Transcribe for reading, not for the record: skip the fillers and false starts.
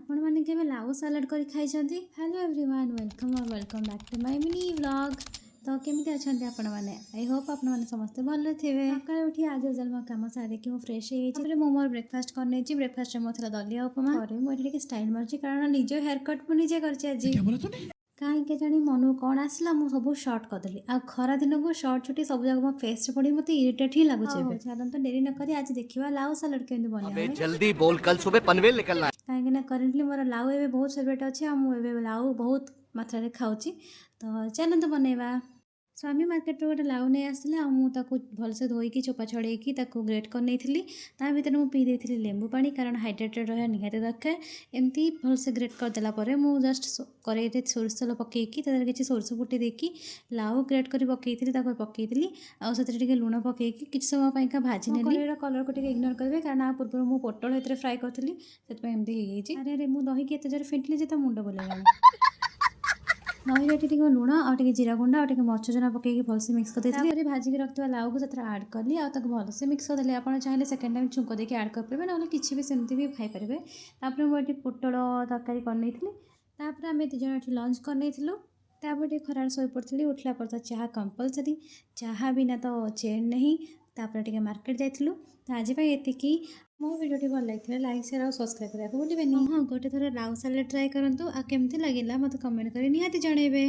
आपण मैंने केवे लाउ सालाड कर खाई? Hello everyone, welcome back to my mini vlog. तो केमती अच्छा आपण मैंने? आई होप आपण मैंने समस्ते भल थे। सकाଳେ उठी आज यूजुअल मो काम सारिकी मु फ्रेश हो मोर ब्रेकफास्ट करने ब्रेकफास्ट मो थला दलिया उपमा और मुझे स्टाइल मार्ची कारण निज हेयर कट मुझे कर कहीं जानी मन कौन आसला मु सब सर्ट करदेली आ खरा दिन को सर्ट छुट्टी सब जगह मो फेस पड़ी मत इरिटेट ही लगुचे। तो डेरी न करी आज देखिए लाउ सालाड केमती बना। जल्दी बोल, कल सुबह पनवेल निकलना है। कहीं करेन्टली मोर लाउ ए बहुत फेवरेट अच्छे मुझे लाउ बहुत मात्रा खाऊँ। तो चलते बनवा। स्वामी मार्केट गोटे लाउ नहीं आसला मुझे भलसे धोईकी चोपा छड़ेकी ग्रेट कर नहीं ता भर मुझे पी देती लेंबू पानी कारण हाइड्रेटेड रहा निहाती दरकार। एमती भलसे ग्रेट करदेला मुझे जस्ट कड़े सोरिष तेल पकईकी किसी सोरिष फुटे देकी लाउ ग्रेट कर पकईली आते लुण पकईकी किसी समय भाजी ने कलर को इग्नोर करेंगे कारण आ पूर्व मुझे पोटल फ्राए करी से अरे अरे मुझे दही की जोर फेंटिली जो मुंड बुलेगा। दही लुण आगे जीरा गुंडा और मरचना पकईकी भलसे मिक्स कर भाजिक रखा लाउ को आड कली भलसे मिक्स करदेली। आप चाहिए सेकेंड टाइम छुंक देखिए आड करेंगे ना किसी भी सेमती भी खाईपारे। मुझे पोटल तरकारी कर आम दिज लंच कर खरार शो पड़ी उठला पर तो चाह कंपलसरी चाह बिना तो चेन नहीं। तापर मार्केट जाइलु तो आज ये मो भिडियो भल लगी लाइक शेयर और सब्सक्राइब करने को भूलें। हाँ गोटे थर लाउ सालाड ट्राए करूँ आ केमती लगे मत कमेंट कर निहाती जनइबे।